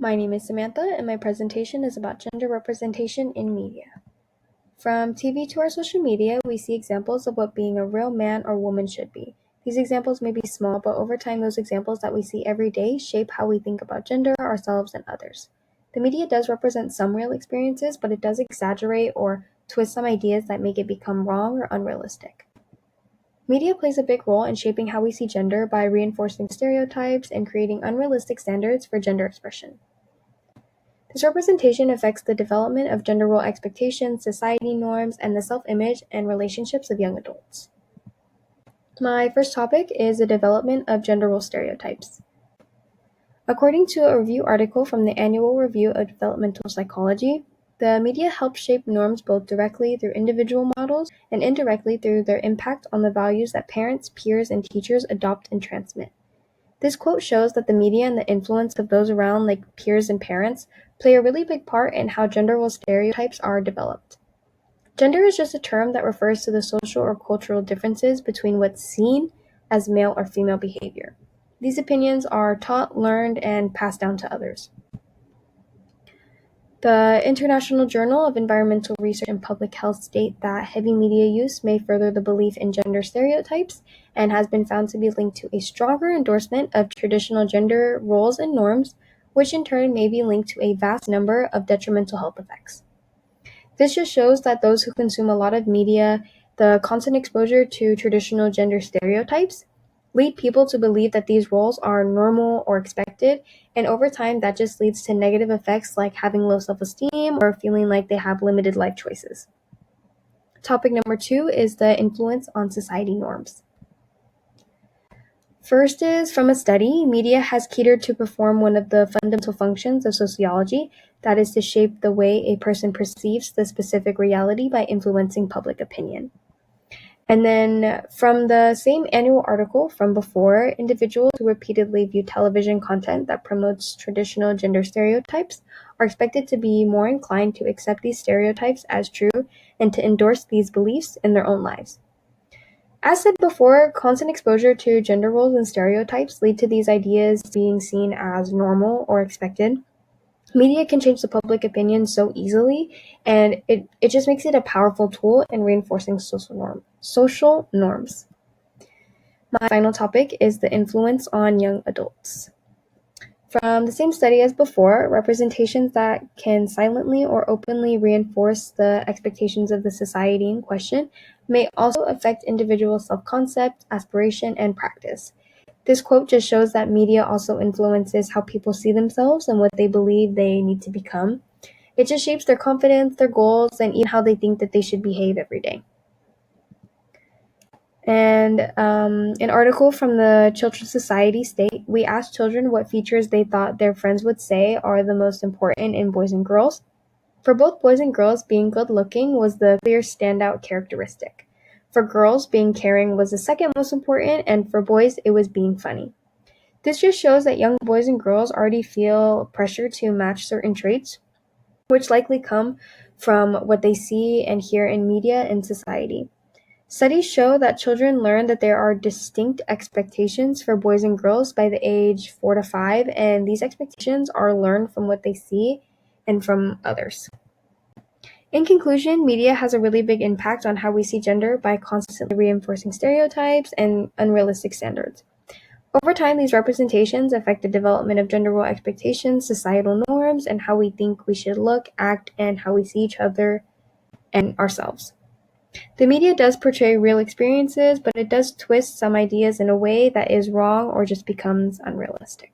My name is Samantha, and my presentation is about gender representation in media. From TV to our social media, we see examples of what being a real man or woman should be. These examples may be small, but over time, those examples that we see every day shape how we think about gender, ourselves, and others. The media does represent some real experiences, but it does exaggerate or twist some ideas that make it become wrong or unrealistic. Media plays a big role in shaping how we see gender by reinforcing stereotypes and creating unrealistic standards for gender expression. This representation affects the development of gender role expectations, society norms, and the self-image and relationships of young adults. My first topic is the development of gender role stereotypes. According to a review article from the Annual Review of Developmental Psychology, the media helps shape norms both directly through individual models and indirectly through their impact on the values that parents, peers, and teachers adopt and transmit. This quote shows that the media and the influence of those around, like peers and parents, play a really big part in how gender role stereotypes are developed. Gender is just a term that refers to the social or cultural differences between what's seen as male or female behavior. These opinions are taught, learned, and passed down to others. The International Journal of Environmental Research and Public Health state that heavy media use may further the belief in gender stereotypes and has been found to be linked to a stronger endorsement of traditional gender roles and norms, which in turn may be linked to a vast number of detrimental health effects. This just shows that those who consume a lot of media, the constant exposure to traditional gender stereotypes, lead people to believe that these roles are normal or expected, and over time that just leads to negative effects like having low self-esteem or feeling like they have limited life choices. Topic number 2 is the influence on society norms. First is from a study, media has catered to perform one of the fundamental functions of sociology, that is to shape the way a person perceives the specific reality by influencing public opinion. And then from the same annual article from before, individuals who repeatedly view television content that promotes traditional gender stereotypes are expected to be more inclined to accept these stereotypes as true and to endorse these beliefs in their own lives. As said before, constant exposure to gender roles and stereotypes lead to these ideas being seen as normal or expected. Media can change the public opinion so easily, and it just makes it a powerful tool in reinforcing social norms. My final topic is the influence on young adults. From the same study as before, representations that can silently or openly reinforce the expectations of the society in question may also affect individual self-concept, aspiration, and practice. This quote just shows that media also influences how people see themselves and what they believe they need to become. It just shapes their confidence, their goals, and even how they think that they should behave every day. And an article from the Children's Society state, we asked children what features they thought their friends would say are the most important in boys and girls. For both boys and girls, being good looking was the clear standout characteristic. For girls, being caring was the second most important, and for boys, it was being funny. This just shows that young boys and girls already feel pressure to match certain traits, which likely come from what they see and hear in media and society. Studies show that children learn that there are distinct expectations for boys and girls by the age 4 to 5, and these expectations are learned from what they see and from others. In conclusion, media has a really big impact on how we see gender by constantly reinforcing stereotypes and unrealistic standards. Over time, these representations affect the development of gender role expectations, societal norms, and how we think we should look, act, and how we see each other and ourselves. The media does portray real experiences, but it does twist some ideas in a way that is wrong or just becomes unrealistic.